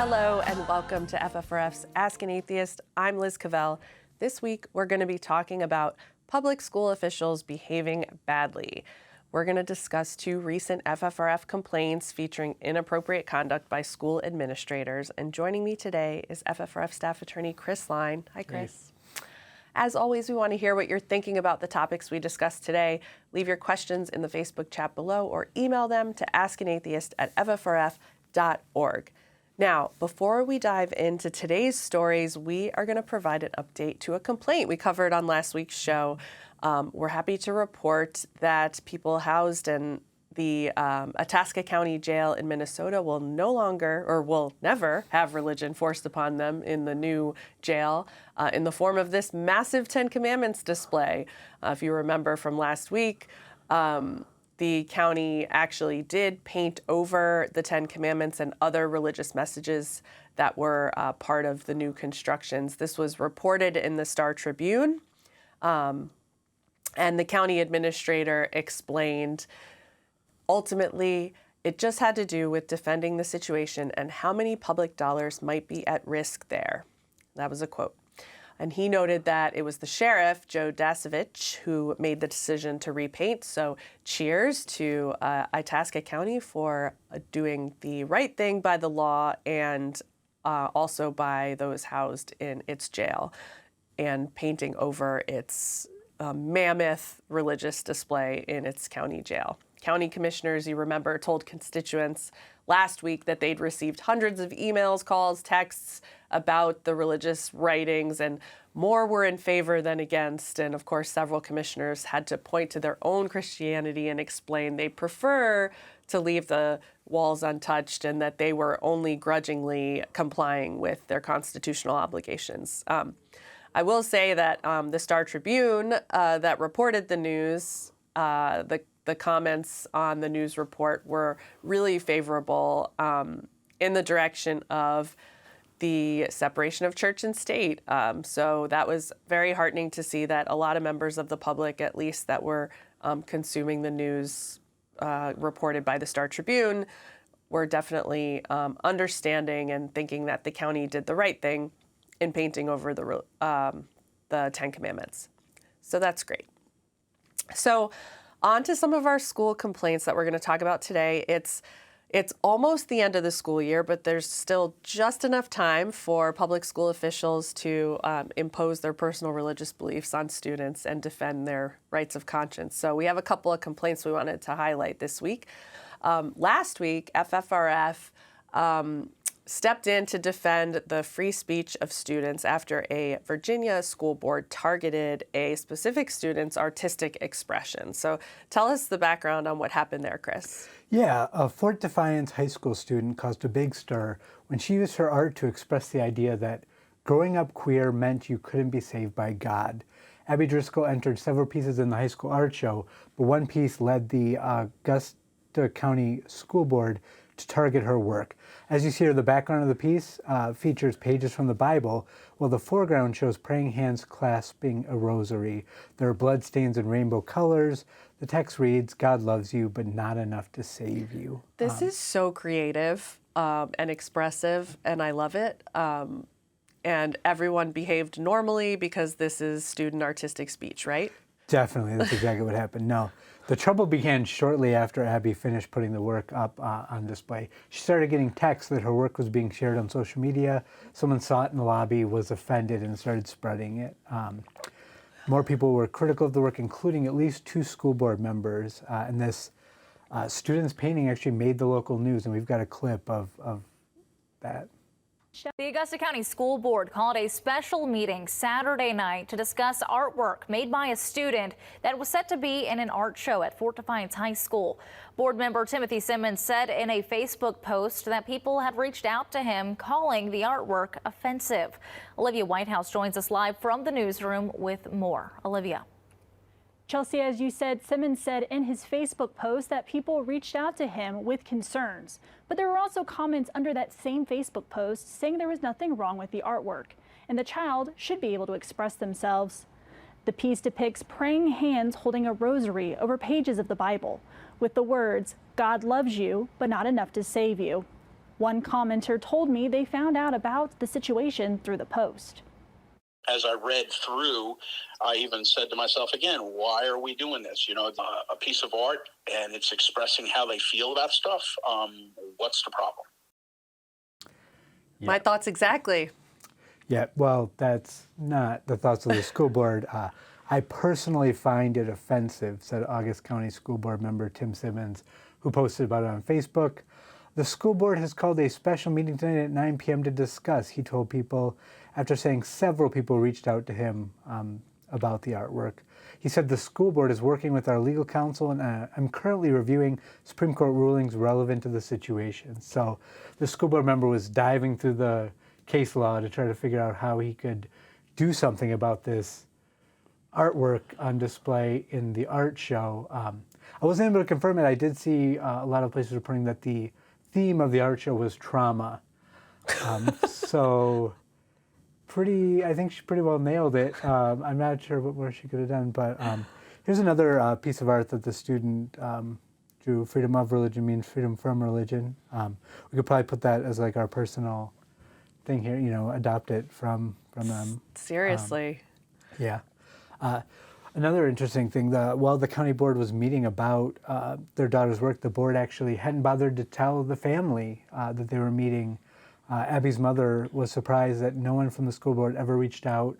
Hello and welcome to FFRF's Ask an Atheist. I'm Liz Cavell. This week we're going to be talking about public school officials behaving badly. We're going to discuss two recent FFRF complaints featuring inappropriate conduct by school administrators. And joining me today is FFRF staff attorney Chris Line. Hi, Chris. Hey. As always, we want to hear what you're thinking about the topics we discussed today. Leave your questions in the Facebook chat below or email them to askanatheist@ffrf.org. Now, before we dive into today's stories, we are going to provide an update to a complaint we covered on last week's show. We're happy to report that people housed in the Itasca County Jail in Minnesota will no longer or will never have religion forced upon them in the new jail in the form of this massive Ten Commandments display. If you remember from last week, the county actually did paint over the Ten Commandments and other religious messages that were part of the new constructions. This was reported in the Star Tribune, and the county administrator explained, ultimately, it just had to do with defending the situation and how many public dollars might be at risk there. That was a quote. And he noted that it was the sheriff, Joe Dasovich, who made the decision to repaint. So cheers to Itasca County for doing the right thing by the law and also by those housed in its jail and painting over its mammoth religious display in its county jail. County commissioners, you remember, told constituents last week that they'd received hundreds of emails, calls, texts about the religious writings, and more were in favor than against. And of course, several commissioners had to point to their own Christianity and explain they prefer to leave the walls untouched and that they were only grudgingly complying with their constitutional obligations. I will say that the Star Tribune that reported the news, the comments on the news report were really favorable in the direction of the separation of church and state. So that was very heartening to see that a lot of members of the public, at least that were consuming the news reported by the Star Tribune, were definitely understanding and thinking that the county did the right thing in painting over the Ten Commandments. So that's great. So on to some of our school complaints that we're going to talk about today. It's almost the end of the school year, but there's still just enough time for public school officials to impose their personal religious beliefs on students and defend their rights of conscience. So we have a couple of complaints we wanted to highlight this week. Last week, FFRF stepped in to defend the free speech of students after a Virginia school board targeted a specific student's artistic expression. So tell us the background on what happened there, Chris. Yeah, a Fort Defiance high school student caused a big stir when she used her art to express the idea that growing up queer meant you couldn't be saved by God. Abby Driscoll entered several pieces in the high school art show, but one piece led the Augusta County School Board to target her work. As you see here, the background of the piece features pages from the Bible, while the foreground shows praying hands clasping a rosary. There are bloodstains in rainbow colors. The text reads, "God loves you, but not enough to save you." This is so creative and expressive, and I love it. And everyone behaved normally because this is student artistic speech, right? Definitely, that's exactly what happened. No, the trouble began shortly after Abby finished putting the work up on display. She started getting texts that her work was being shared on social media. Someone saw it in the lobby, was offended, and started spreading it. More people were critical of the work, including at least 2 school board members. And this student's painting actually made the local news, and we've got a clip of that. The Augusta County School Board called a special meeting Saturday night to discuss artwork made by a student that was set to be in an art show at Fort Defiance High School. Board member Timothy Simmons said in a Facebook post that people had reached out to him calling the artwork offensive. Olivia Whitehouse joins us live from the newsroom with more. Olivia. Chelsea, as you said, Simmons said in his Facebook post that people reached out to him with concerns. But there were also comments under that same Facebook post saying there was nothing wrong with the artwork and the child should be able to express themselves. The piece depicts praying hands holding a rosary over pages of the Bible with the words, "God loves you, but not enough to save you." One commenter told me they found out about the situation through the post. As I read through, I even said to myself again, why are we doing this? You know, a piece of art and it's expressing how they feel about stuff. What's the problem? Yeah. My thoughts exactly. Yeah, well, that's not the thoughts of the school board. I personally find it offensive, said August County School Board member Tim Simmons, who posted about it on Facebook. The school board has called a special meeting tonight at 9 p.m. to discuss, he told people, after saying several people reached out to him about the artwork. He said the school board is working with our legal counsel and I'm currently reviewing Supreme Court rulings relevant to the situation. So the school board member was diving through the case law to try to figure out how he could do something about this artwork on display in the art show. I wasn't able to confirm it. I did see a lot of places reporting that the theme of the art show was trauma. So I think she pretty well nailed it. I'm not sure what more she could have done, but here's another piece of art that the student drew. Freedom of religion means freedom from religion. We could probably put that as like our personal thing here, you know, adopt it from them. Seriously. Yeah. Another interesting thing, while the county board was meeting about their daughter's work, the board actually hadn't bothered to tell the family that they were meeting. Abby's mother was surprised that no one from the school board ever reached out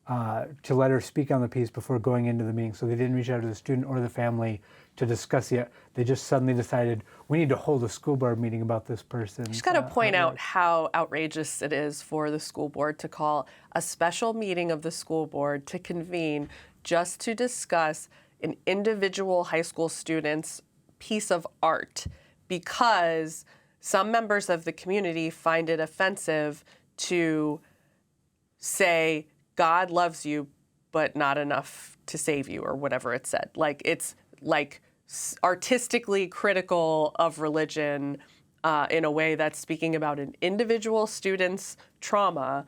to let her speak on the piece before going into the meeting. So they didn't reach out to the student or the family to discuss it. They just suddenly decided, we need to hold a school board meeting about this person. Just got to point out how outrageous it is for the school board to call a special meeting of the school board to convene just to discuss an individual high school student's piece of art because some members of the community find it offensive to say, God loves you, but not enough to save you, or whatever it said. Like, it's like artistically critical of religion in a way that's speaking about an individual student's trauma,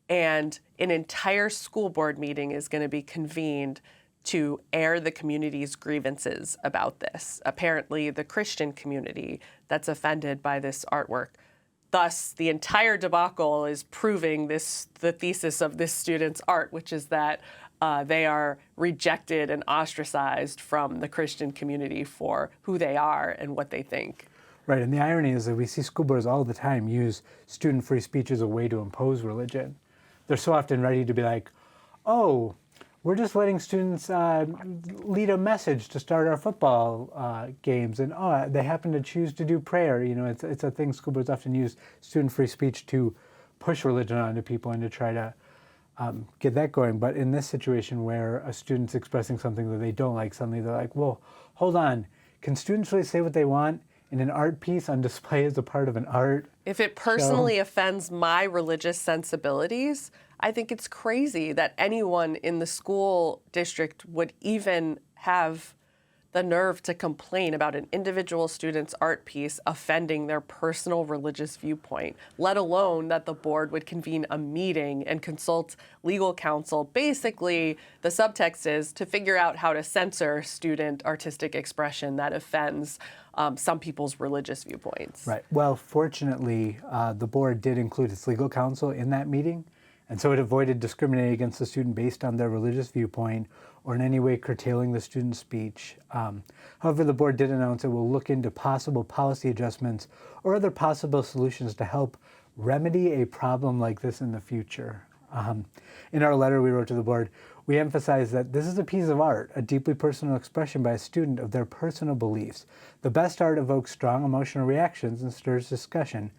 and an entire school board meeting is going to be convened to air the community's grievances about this. Apparently, the Christian community that's offended by this artwork. Thus, the entire debacle is proving the thesis of this student's art, which is that they are rejected and ostracized from the Christian community for who they are and what they think. Right, and the irony is that we see school boards all the time use student free speech as a way to impose religion. They're so often ready to be like, oh, we're just letting students lead a message to start our football games, and they happen to choose to do prayer. You know, it's a thing school boards often use student free speech to push religion onto people and to try to get that going. But in this situation where a student's expressing something that they don't like, suddenly they're like, well, hold on, can students really say what they want in an art piece on display as a part of an art If it personally offends my religious sensibilities, I think it's crazy that anyone in the school district would even have the nerve to complain about an individual student's art piece offending their personal religious viewpoint, let alone that the board would convene a meeting and consult legal counsel. Basically, the subtext is to figure out how to censor student artistic expression that offends some people's religious viewpoints. Right. Well, fortunately, the board did include its legal counsel in that meeting, and so it avoided discriminating against the student based on their religious viewpoint or in any way curtailing the student's speech. However, the board did announce it will look into possible policy adjustments or other possible solutions to help remedy a problem like this in the future. In our letter we wrote to the board, we emphasize that this is a piece of art, a deeply personal expression by a student of their personal beliefs. The best art evokes strong emotional reactions and stirs discussion.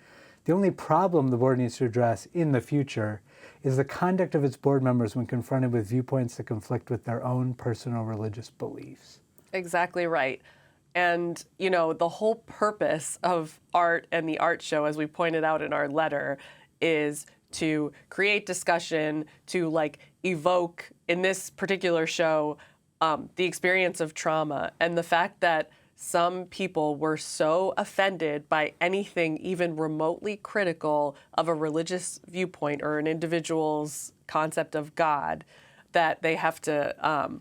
The only problem the board needs to address in the future is the conduct of its board members when confronted with viewpoints that conflict with their own personal religious beliefs. Exactly right. And, you know, the whole purpose of art and the art show, as we pointed out in our letter, is to create discussion, to like evoke, in this particular show, the experience of trauma. And the fact that some people were so offended by anything even remotely critical of a religious viewpoint or an individual's concept of God that they have to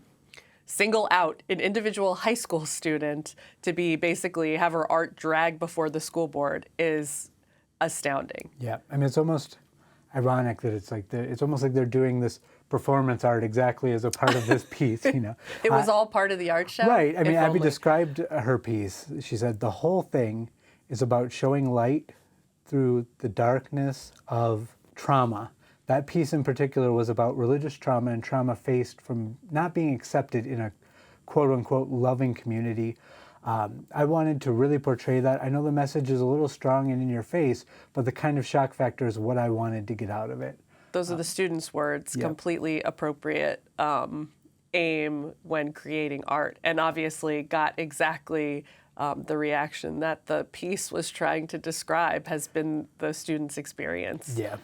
single out an individual high school student to be basically have her art dragged before the school board is astounding. Yeah, I mean, it's almost ironic that it's almost like they're doing this performance art exactly as a part of this piece, you know. It was all part of the art show? Right. I mean, If Abby only. described her piece. She said the whole thing is about showing light through the darkness of trauma. That piece in particular was about religious trauma and trauma faced from not being accepted in a quote-unquote loving community. I wanted to really portray that. I know the message is a little strong and in your face, but the kind of shock factor is what I wanted to get out of it. Those are the students' words, yeah. completely appropriate aim when creating art, and obviously got exactly the reaction that the piece was trying to describe has been the students' experience. Yeah.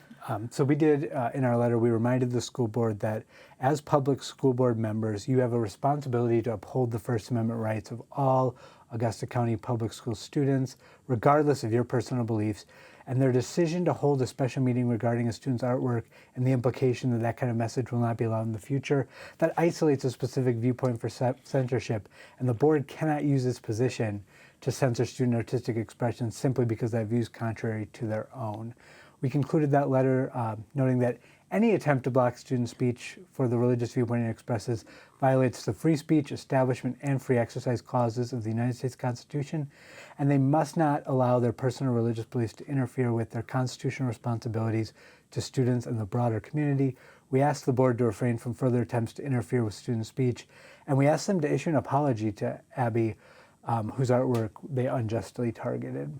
So we did, in our letter, we reminded the school board that as public school board members, you have a responsibility to uphold the First Amendment rights of all Augusta County public school students, regardless of your personal beliefs, and their decision to hold a special meeting regarding a student's artwork and the implication that that kind of message will not be allowed in the future, that isolates a specific viewpoint for censorship, and the board cannot use its position to censor student artistic expression simply because that view is contrary to their own. We concluded that letter noting that any attempt to block student speech for the religious viewpoint it expresses violates the free speech, establishment, and free exercise clauses of the United States Constitution, and they must not allow their personal religious beliefs to interfere with their constitutional responsibilities to students and the broader community. We asked the board to refrain from further attempts to interfere with student speech, and we asked them to issue an apology to Abby, whose artwork they unjustly targeted.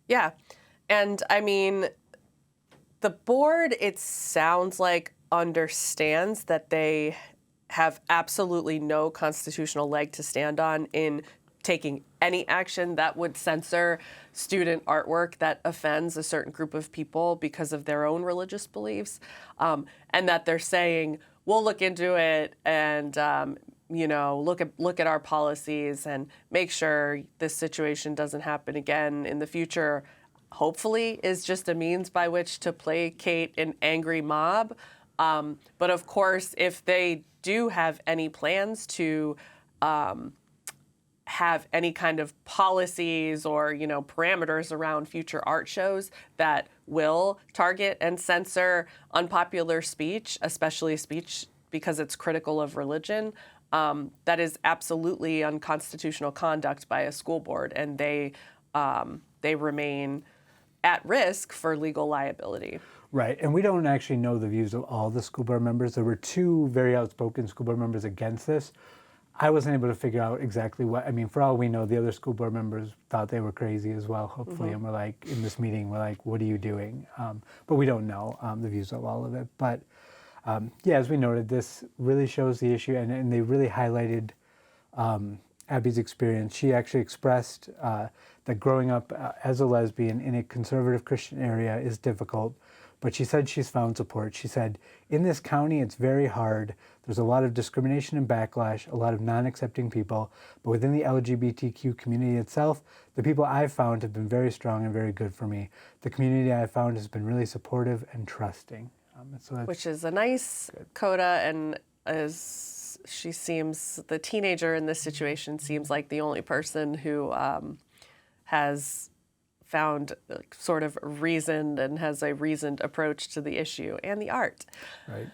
Yeah, and I mean, the board, it sounds like, understands that they have absolutely no constitutional leg to stand on in taking any action that would censor student artwork that offends a certain group of people because of their own religious beliefs, and that they're saying, we'll look into it and look at our policies and make sure this situation doesn't happen again in the future. Hopefully is just a means by which to placate an angry mob. But of course, if they do have any plans to have any kind of policies or, parameters around future art shows that will target and censor unpopular speech, especially speech because it's critical of religion, that is absolutely unconstitutional conduct by a school board, and they remain at risk for legal liability. Right, and we don't actually know the views of all the school board members. There were two very outspoken school board members against this. I wasn't able to figure out exactly for all we know, the other school board members thought they were crazy as well, hopefully, and we're like, in this meeting, we're like, what are you doing? But we don't know the views of all of it. But as we noted, this really shows the issue, and they really highlighted Abby's experience. She actually expressed that growing up as a lesbian in a conservative Christian area is difficult, but she said she's found support. She said, in this county, it's very hard. There's a lot of discrimination and backlash, a lot of non-accepting people, but within the LGBTQ community itself, the people I've found have been very strong and very good for me. The community I've found has been really supportive and trusting. Which is a nice coda, and as she seems, the teenager in this situation seems like the only person who has found sort of reasoned and has a reasoned approach to the issue and the art. Right.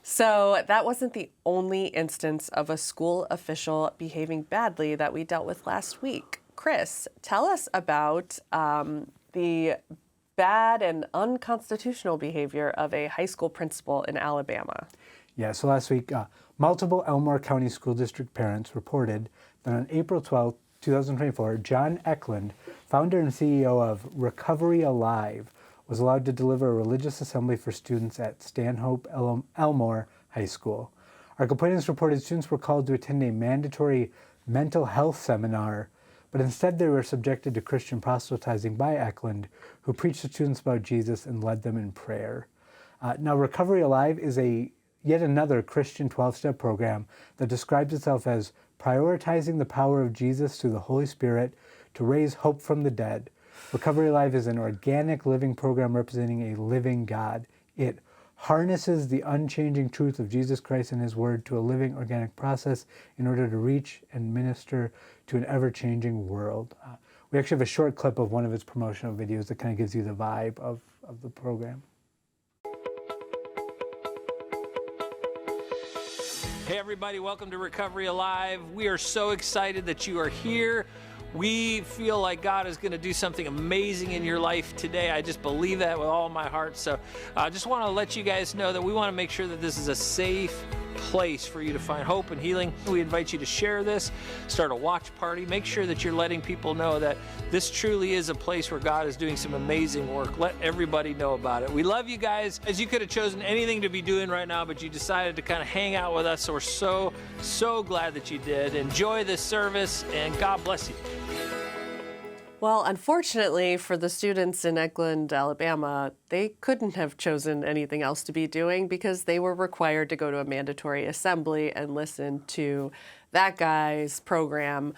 So that wasn't the only instance of a school official behaving badly that we dealt with last week. Chris, tell us about the bad and unconstitutional behavior of a high school principal in Alabama. Yeah, so last week, multiple Elmore County School District parents reported that on April 12, 2024, John Eklund, founder and CEO of Recovery Alive, was allowed to deliver a religious assembly for students at Stanhope Elmore High School. Our complainants reported students were called to attend a mandatory mental health seminar, but instead they were subjected to Christian proselytizing by Eklund, who preached to students about Jesus and led them in prayer. Now, Recovery Alive is yet another Christian 12-step program that describes itself as prioritizing the power of Jesus through the Holy Spirit to raise hope from the dead. Recovery Alive is an organic living program representing a living God. It harnesses the unchanging truth of Jesus Christ and His Word to a living organic process in order to reach and minister to an ever-changing world. We actually have a short clip of one of his promotional videos that kind of gives you the vibe of the program. Hey everybody, welcome to Recovery Alive. We are so excited that you are here. We feel like God is going to do something amazing in your life today. I just believe that with all my heart. So I just want to let you guys know that we want to make sure that this is a safe place for you to find hope and healing. We invite you to share this, start a watch party. Make sure that you're letting people know that this truly is a place where God is doing some amazing work. Let everybody know about it. We love you guys. As you could have chosen anything to be doing right now, but you decided to kind of hang out with us. So we're so glad that you did. Enjoy this service and God bless you. Well, unfortunately for the students in Eglin, Alabama, they couldn't have chosen anything else to be doing because they were required to go to a mandatory assembly and listen to that guy's program,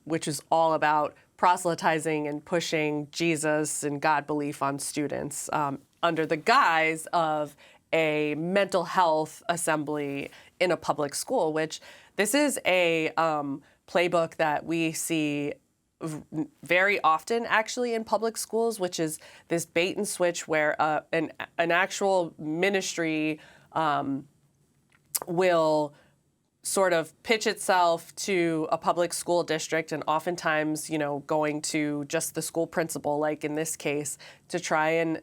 which is all about proselytizing and pushing Jesus and God belief on students under the guise of a mental health assembly in a public school, which this is a playbook that we see very often actually in public schools, which is this bait and switch where an actual ministry will sort of pitch itself to a public school district, and oftentimes, going to just the school principal, like in this case, to try and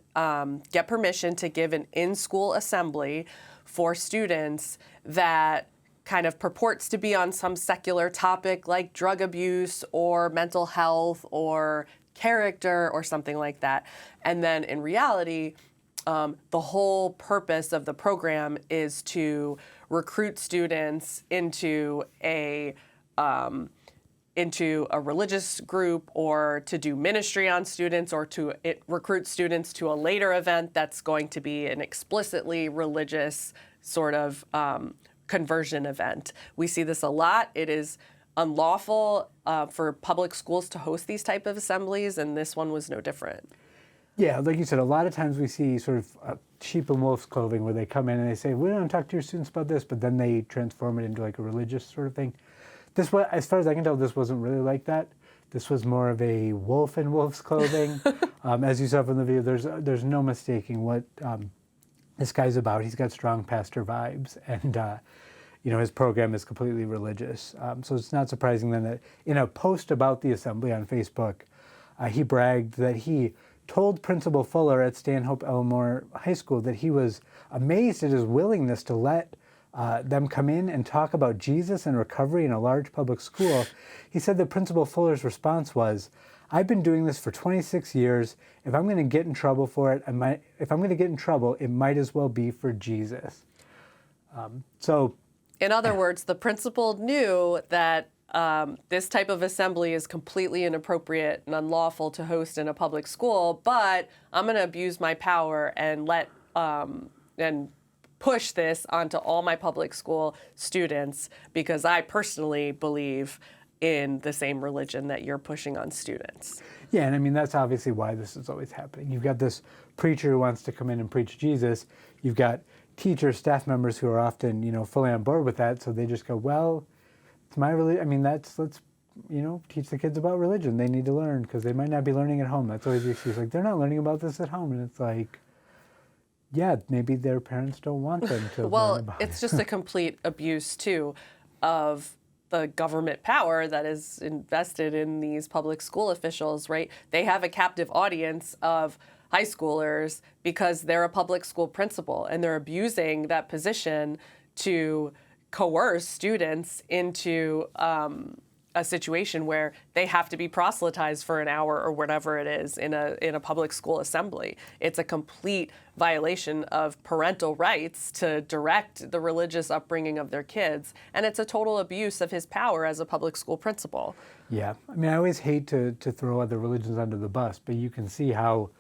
get permission to give an in-school assembly for students that kind of purports to be on some secular topic like drug abuse or mental health or character or something like that. And then in reality, the whole purpose of the program is to recruit students into a religious group, or to do ministry on students, or to recruit students to a later event that's going to be an explicitly religious sort of conversion event. We see this a lot. It is unlawful for public schools to host these type of assemblies, and this one was no different. Yeah, like you said, a lot of times we see sort of sheep in wolf's clothing where they come in and they say, we don't talk to your students about this, but then they transform it into like a religious sort of thing. This was, as far as I can tell, this wasn't really like that. This was more of a wolf in wolf's clothing. As you saw from the video, there's no mistaking what this guy's about. He's got strong pastor vibes, and his program is completely religious. So it's not surprising then that in a post about the assembly on Facebook, he bragged that he told Principal Fuller at Stanhope Elmore High School that he was amazed at his willingness to let them come in and talk about Jesus and recovery in a large public school. He said that Principal Fuller's response was, "I've been doing this for 26 years. If I'm going to get in trouble for it, it might as well be for Jesus." In other words, the principal knew that this type of assembly is completely inappropriate and unlawful to host in a public school, but I'm going to abuse my power and and push this onto all my public school students because I personally believe in the same religion that you're pushing on students. Yeah, and I mean, that's obviously why this is always happening. You've got this preacher who wants to come in and preach Jesus. You've got teachers, staff members who are often, fully on board with that. So they just go, well, it's my religion. I mean, let's teach the kids about religion. They need to learn because they might not be learning at home. That's always the excuse. Like, they're not learning about this at home. And it's like, yeah, maybe their parents don't want them to learn about it. It's just a complete abuse, too, of the government power that is invested in these public school officials, right? They have a captive audience of high schoolers because they're a public school principal, and they're abusing that position to coerce students into a situation where they have to be proselytized for an hour or whatever it is in a public school assembly. It's a complete violation of parental rights to direct the religious upbringing of their kids, and it's a total abuse of his power as a public school principal. Yeah, I mean, I always hate to throw other religions under the bus, but you can see how,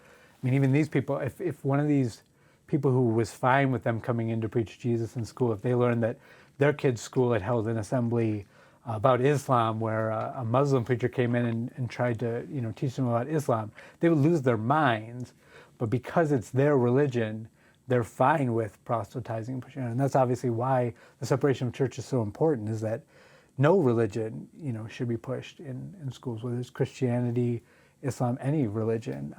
I mean, even these people, if one of these people who was fine with them coming in to preach Jesus in school, if they learned that their kid's school had held an assembly about Islam where a Muslim preacher came in and tried to teach them about Islam, they would lose their minds. But because it's their religion, they're fine with proselytizing and pushing on. And that's obviously why the separation of church is so important, is that no religion, should be pushed in schools, whether it's Christianity, Islam, any religion.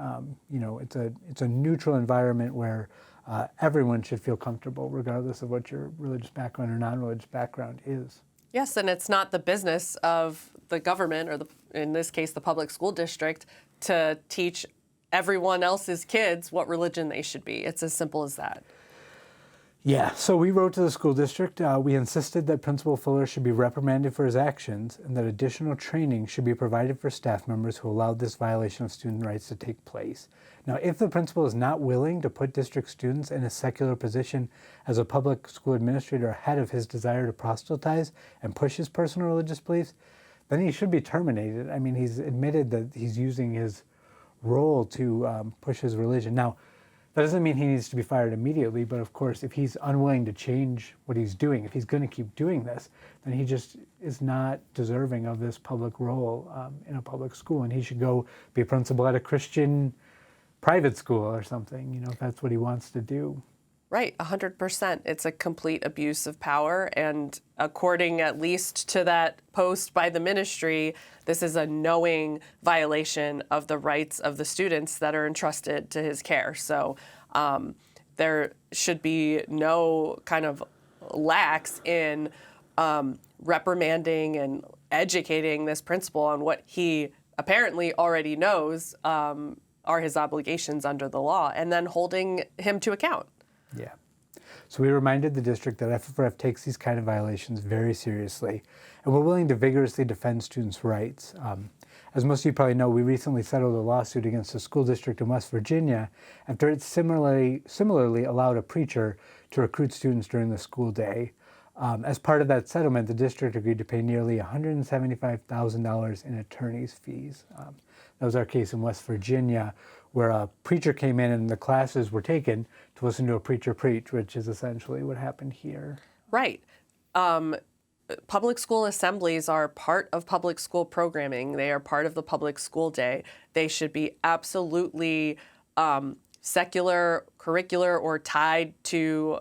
It's a neutral environment where everyone should feel comfortable, regardless of what your religious background or non-religious background is. Yes, and it's not the business of the government, or in this case, the public school district, to teach everyone else's kids what religion they should be. It's as simple as that. Yeah, so we wrote to the school district. We insisted that Principal Fuller should be reprimanded for his actions and that additional training should be provided for staff members who allowed this violation of student rights to take place. Now, if the principal is not willing to put district students in a secular position as a public school administrator ahead of his desire to proselytize and push his personal religious beliefs, then he should be terminated. I mean, he's admitted that he's using his role to push his religion. Now, that doesn't mean he needs to be fired immediately, but of course, if he's unwilling to change what he's doing, if he's going to keep doing this, then he just is not deserving of this public role in a public school, and he should go be a principal at a Christian private school or something, if that's what he wants to do. Right, 100%. It's a complete abuse of power, and according at least to that post by the ministry, this is a knowing violation of the rights of the students that are entrusted to his care. So there should be no kind of lax in reprimanding and educating this principal on what he apparently already knows are his obligations under the law, and then holding him to account. Yeah. So we reminded the district that FFRF takes these kind of violations very seriously, and we're willing to vigorously defend students' rights. As most of you probably know, we recently settled a lawsuit against a school district in West Virginia after it similarly allowed a preacher to recruit students during the school day. As part of that settlement, the district agreed to pay nearly $175,000 in attorney's fees. That was our case in West Virginia, where a preacher came in and the classes were taken to listen to a preacher preach, which is essentially what happened here. Right. Public school assemblies are part of public school programming. They are part of the public school day. They should be absolutely secular, curricular, or tied to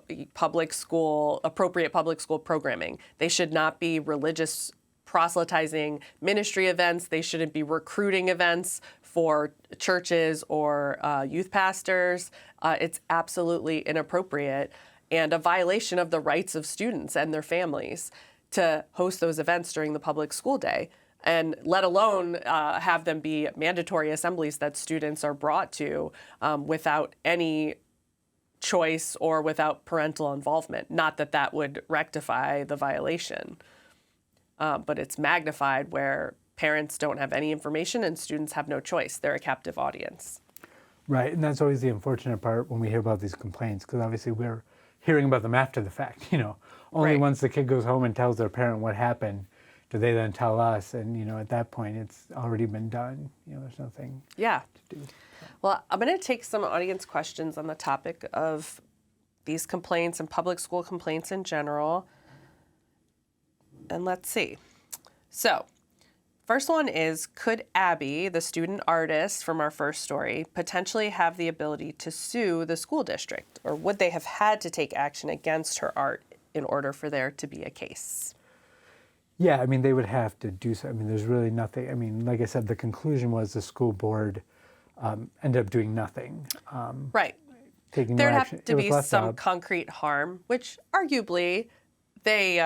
appropriate public school programming. They should not be religious proselytizing ministry events. They shouldn't be recruiting events for churches or youth pastors. It's absolutely inappropriate and a violation of the rights of students and their families to host those events during the public school day, and let alone have them be mandatory assemblies that students are brought to without any choice or without parental involvement. Not that that would rectify the violation, but it's magnified where parents don't have any information and students have no choice. They're a captive audience. Right, and that's always the unfortunate part when we hear about these complaints, because obviously we're hearing about them after the fact, Only Right. once the kid goes home and tells their parent what happened do they then tell us, and at that point it's already been done. There's nothing to do. Well, I'm going to take some audience questions on the topic of these complaints and public school complaints in general. And let's see. So, first one is, could Abby, the student artist from our first story, potentially have the ability to sue the school district? Or would they have had to take action against her art in order for there to be a case? Yeah, they would have to do so. There's really nothing. Like I said, the conclusion was the school board ended up doing nothing. Right. Taking There'd no action. have to be some concrete harm, which arguably they,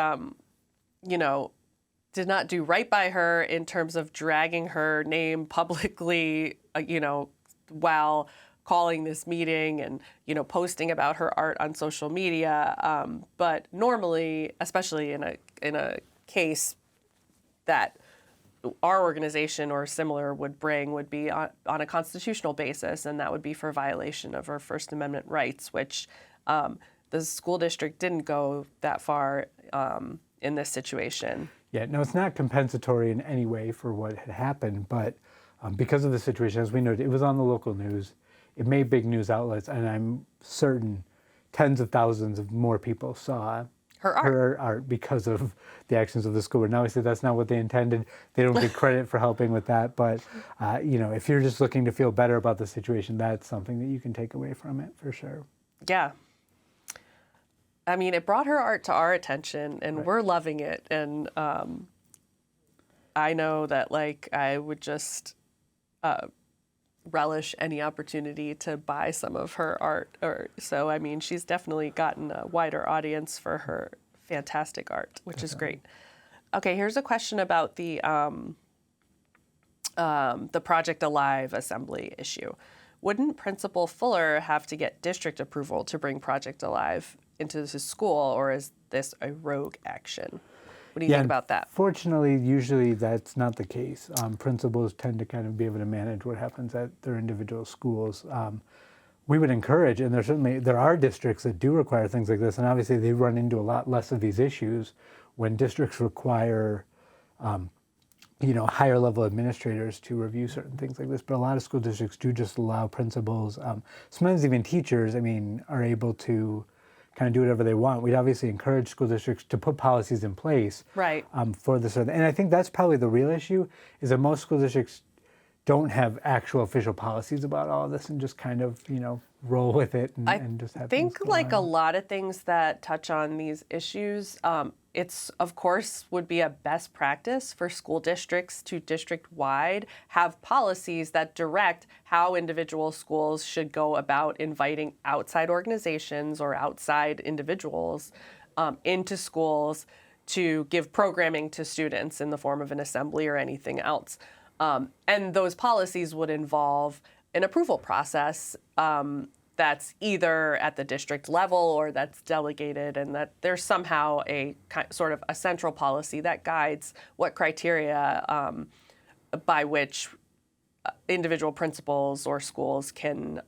did not do right by her in terms of dragging her name publicly, while calling this meeting and, posting about her art on social media. But normally, especially in a case that our organization or similar would be on a constitutional basis, and that would be for violation of her First Amendment rights, which the school district didn't go that far in this situation. Yeah, no, it's not compensatory in any way for what had happened, but because of the situation, as we noted, it was on the local news. It made big news outlets, and I'm certain tens of thousands of more people saw her art because of the actions of the school board. Now, obviously, that's not what they intended. They don't get credit for helping with that, but if you're just looking to feel better about the situation, that's something that you can take away from it for sure. Yeah. It brought her art to our attention, and we're loving it. And I know that like I would just relish any opportunity to buy some of her art. So, I mean, she's definitely gotten a wider audience for her fantastic art, which is great. Okay, here's a question about the Project Alive assembly issue. Wouldn't Principal Fuller have to get district approval to bring Project Alive into his school, or is this a rogue action? What do you think about that? Fortunately, usually that's not the case. Principals tend to kind of be able to manage what happens at their individual schools. We would encourage, and there are districts that do require things like this, and obviously they run into a lot less of these issues when districts require higher level administrators to review certain things like this. But a lot of school districts do just allow principals, sometimes even teachers, are able to kind of do whatever they want. We'd obviously encourage school districts to put policies in place for this. And I think that's probably the real issue, is that most school districts don't have actual official policies about all of this and just kind of, roll with it and just have I think like a lot of things that touch on these issues, it's of course would be a best practice for school districts to district-wide have policies that direct how individual schools should go about inviting outside organizations or outside individuals into schools to give programming to students in the form of an assembly or anything else. And those policies would involve an approval process that's either at the district level or that's delegated, and that there's somehow a sort of a central policy that guides what criteria by which individual principals or schools can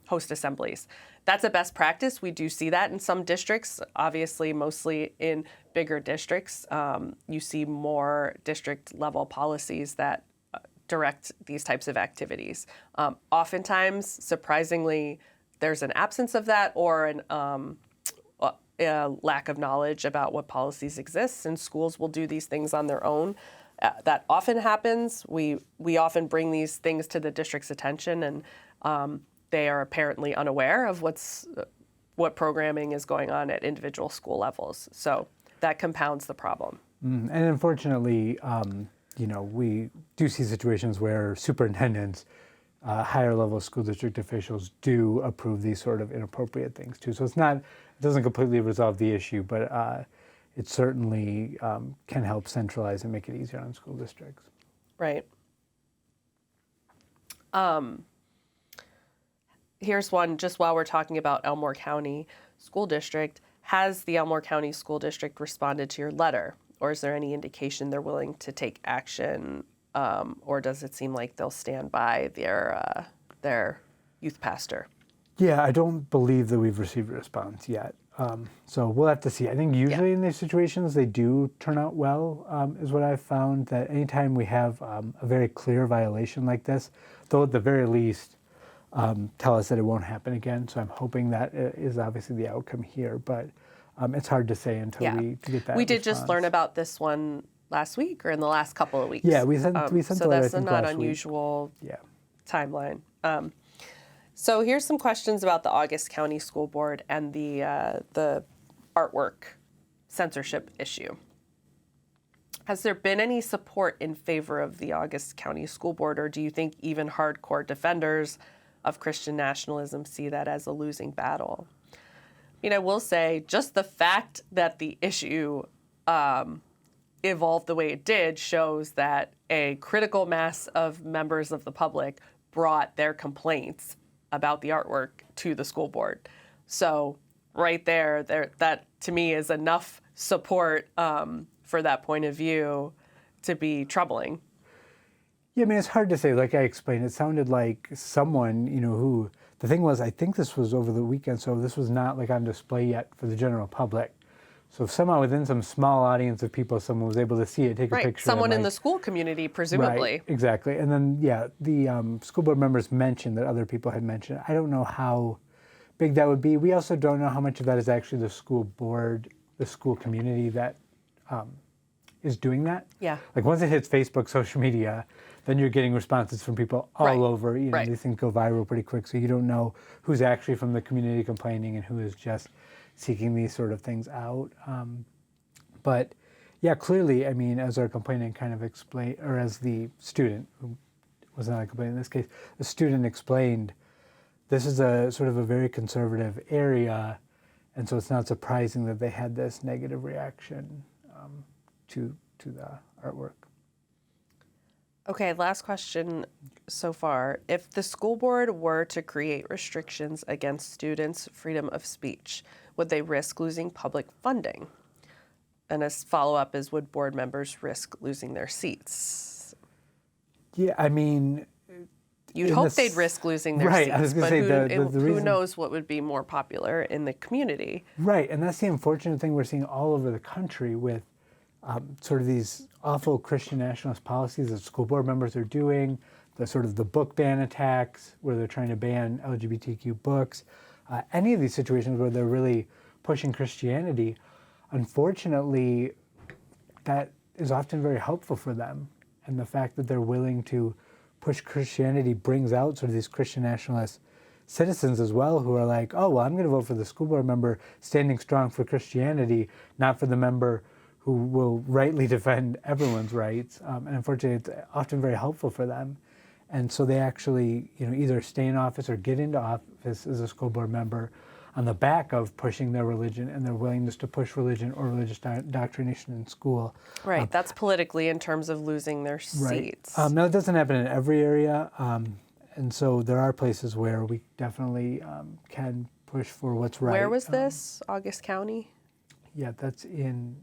host assemblies. That's a best practice. We do see that in some districts, obviously mostly in bigger districts. You see more district level policies that direct these types of activities. Oftentimes, surprisingly, there's an absence of that or a lack of knowledge about what policies exist, and schools will do these things on their own. That often happens. We often bring these things to the district's attention, and they are apparently unaware of what programming is going on at individual school levels. So that compounds the problem. And unfortunately, we do see situations where superintendents, higher level school district officials do approve these sort of inappropriate things too. So it doesn't completely resolve the issue, but it certainly can help centralize and make it easier on school districts. Right. Here's one, just while we're talking about Elmore County School District. Has the Elmore County School District responded to your letter? Or is there any indication they're willing to take action? Or does it seem like they'll stand by their youth pastor? Yeah, I don't believe that we've received a response yet. So we'll have to see. I think usually in these situations, they do turn out well, is what I've found, that anytime we have a very clear violation like this, they'll at the very least tell us that it won't happen again. So I'm hoping that is obviously the outcome here. But it's hard to say until we get that We did response. just learn about this one last week or in the last couple of weeks. Yeah, we sent so the letter, that's I a think, not last unusual week. timeline. So here's some questions about the August County School Board and the artwork censorship issue. Has there been any support in favor of the August County School Board, or do you think even hardcore defenders of Christian nationalism see that as a losing battle? I will say just the fact that the issue evolved the way it did shows that a critical mass of members of the public brought their complaints about the artwork to the school board. So right there, that to me is enough support for that point of view to be troubling. Yeah, it's hard to say. Like I explained, it sounded like someone, who, the thing was, I think this was over the weekend, so this was not like on display yet for the general public. So if somehow within some small audience of people, someone was able to see it, take a picture. Someone in the school community, presumably. Right, exactly. And then, the school board members mentioned that other people had mentioned. I don't know how big that would be. We also don't know how much of that is actually the school board, the school community that is doing that. Yeah. Like once it hits Facebook, social media, then you're getting responses from people all over. These things go viral pretty quick, so you don't know who's actually from the community complaining and who is just seeking these sort of things out. But Yeah, clearly, I mean, as our complainant kind of explained, or as the student, who was not a complainant in this case, the student explained, this is a sort of a very conservative area, and so it's not surprising that they had this negative reaction to the artwork. Okay, last question so far. If the school board were to create restrictions against students' freedom of speech, would they risk losing public funding? And a follow-up is, would board members risk losing their seats? Yeah, I mean... You'd hope they'd risk losing their right, seats, I was going to say, who knows what would be more popular in the community? Right, and that's the unfortunate thing we're seeing all over the country with sort of these awful Christian nationalist policies that school board members are doing, the sort of the book ban attacks where they're trying to ban LGBTQ books, any of these situations where they're really pushing Christianity. Unfortunately, that is often very helpful for them, and the fact that they're willing to push Christianity brings out sort of these Christian nationalist citizens as well who are like, oh, well, I'm going to vote for the school board member standing strong for Christianity, not for the member who will rightly defend everyone's rights. And unfortunately, it's often very helpful for them. And so they actually, either stay in office or get into office as a school board member on the back of pushing their religion and their willingness to push religion or religious indoctrination in school. Right, that's politically in terms of losing their seats. Now, it doesn't happen in every area. And so there are places where we definitely can push for what's right. Where was this? August County? Yeah, that's in...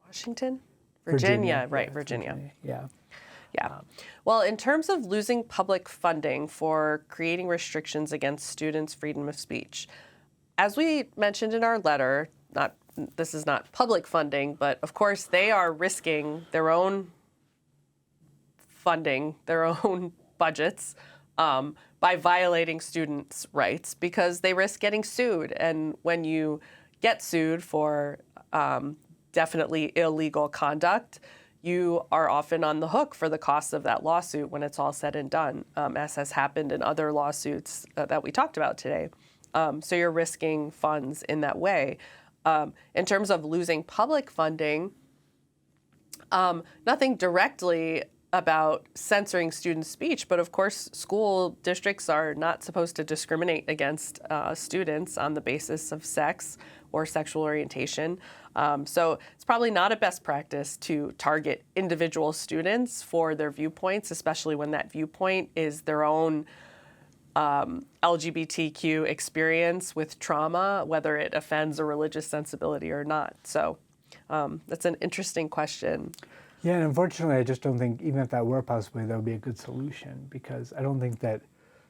Washington? Virginia, right, yes, Virginia. Yeah. Yeah. Well, in terms of losing public funding for creating restrictions against students' freedom of speech, as we mentioned in our letter, this is not public funding, but of course they are risking their own funding, their own budgets, by violating students' rights because they risk getting sued. And when you get sued for definitely illegal conduct, you are often on the hook for the costs of that lawsuit when it's all said and done, as has happened in other lawsuits that we talked about today. So you're risking funds in that way. In terms of losing public funding, nothing directly about censoring student speech, but of course school districts are not supposed to discriminate against students on the basis of sex or sexual orientation. So it's probably not a best practice to target individual students for their viewpoints, especially when that viewpoint is their own LGBTQ experience with trauma, whether it offends a religious sensibility or not. So that's an interesting question. Yeah, and unfortunately, I just don't think, even if that were possible, that would be a good solution, because I don't think that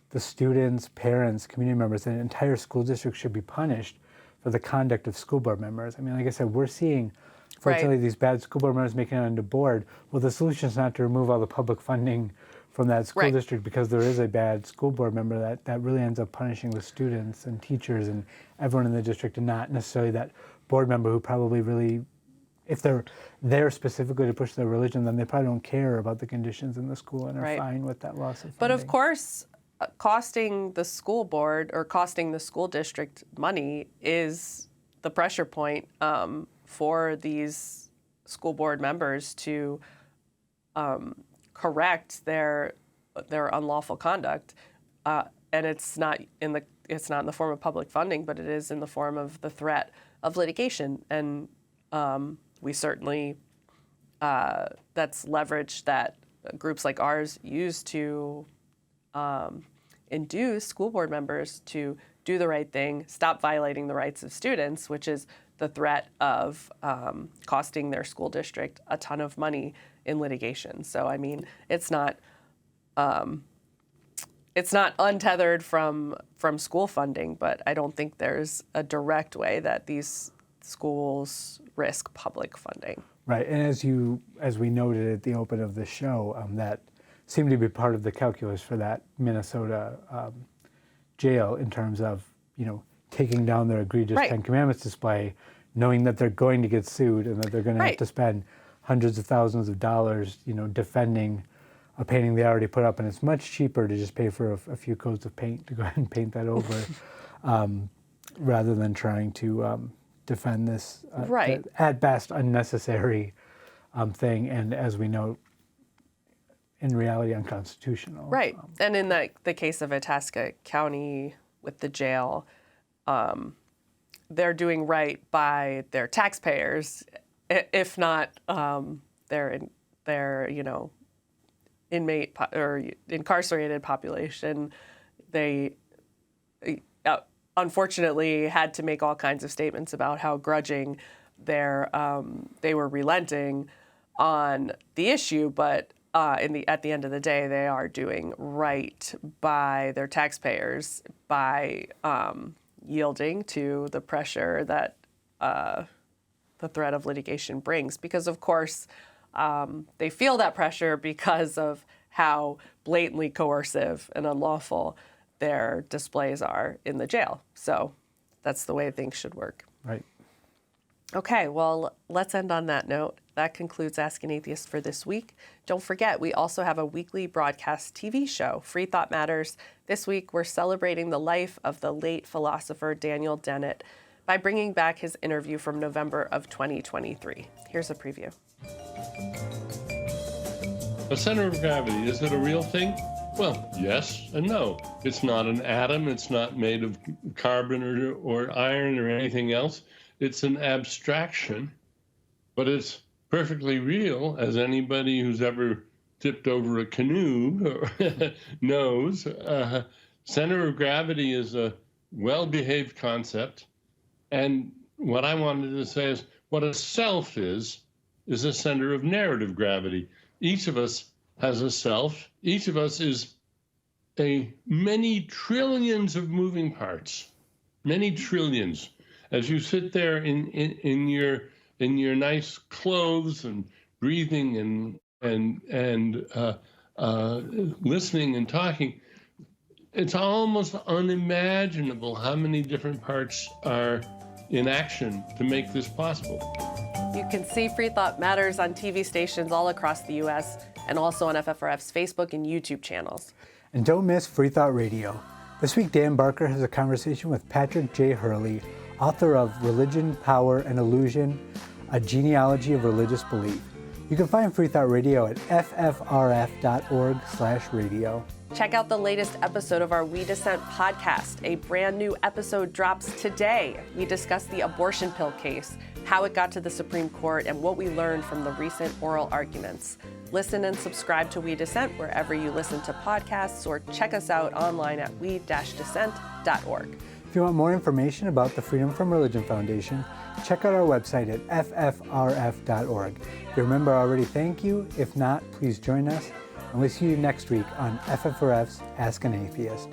the students, parents, community members, and an entire school district should be punished for the conduct of school board members. I mean, like I said, we're seeing, fortunately, these bad school board members making it onto board. Well, the solution is not to remove all the public funding from that school district because there is a bad school board member that really ends up punishing the students and teachers and everyone in the district, and not necessarily that board member who probably really, if they're there specifically to push their religion, then they probably don't care about the conditions in the school and are fine with that loss of funding. But of course, costing the school board or costing the school district money is the pressure point for these school board members to correct their unlawful conduct, and it's not in the form of public funding, but it is in the form of the threat of litigation. And we certainly, that's leverage that groups like ours use to induce school board members to do the right thing, stop violating the rights of students, which is the threat of costing their school district a ton of money in litigation. So, I mean, it's not untethered from school funding, but I don't think there's a direct way that these schools risk public funding. Right, and as we noted at the open of the show, that seemed to be part of the calculus for that Minnesota jail in terms of, taking down their egregious Ten Commandments display, knowing that they're going to get sued and that they're going to have to spend hundreds of thousands of dollars, defending a painting they already put up, and it's much cheaper to just pay for a few coats of paint to go ahead and paint that over, rather than trying to defend this Right. at best unnecessary thing, and as we know, in reality unconstitutional. Right. And in the case of Itasca County with the jail, they're doing right by their taxpayers, if not their inmate or incarcerated population. They unfortunately had to make all kinds of statements about how grudging they were relenting on the issue, but at the end of the day, they are doing right by their taxpayers by yielding to the pressure that the threat of litigation brings. Because, of course, they feel that pressure because of how blatantly coercive and unlawful their displays are in the jail. So that's the way things should work. Right. Okay, well, let's end on that note. That concludes Ask an Atheist for this week. Don't forget, we also have a weekly broadcast TV show, Free Thought Matters. This week, we're celebrating the life of the late philosopher Daniel Dennett by bringing back his interview from November of 2023. Here's a preview. A center of gravity, is it a real thing? Well, yes and no. It's not an atom. It's not made of carbon or iron or anything else. It's an abstraction, but it's perfectly real, as anybody who's ever tipped over a canoe knows. Center of gravity is a well-behaved concept. And what I wanted to say is what a self is a center of narrative gravity. Each of us has a self. Each of us is many trillions of moving parts, many trillions. As you sit there in your nice clothes and breathing and listening and talking, it's almost unimaginable how many different parts are in action to make this possible. You can see Free Thought Matters on TV stations all across the U.S. and also on FFRF's Facebook and YouTube channels. And don't miss Free Thought Radio. This week, Dan Barker has a conversation with Patrick J. Hurley, author of Religion, Power, and Illusion, A Genealogy of Religious Belief. You can find Free Thought Radio at ffrf.org/radio. Check out the latest episode of our We Dissent podcast. A brand new episode drops today. We discuss the abortion pill case, how it got to the Supreme Court, and what we learned from the recent oral arguments. Listen and subscribe to We Dissent wherever you listen to podcasts, or check us out online at we-dissent.org. If you want more information about the Freedom from Religion Foundation, check out our website at ffrf.org. If you're a member already, thank you. If not, please join us. And we'll see you next week on FFRF's Ask an Atheist.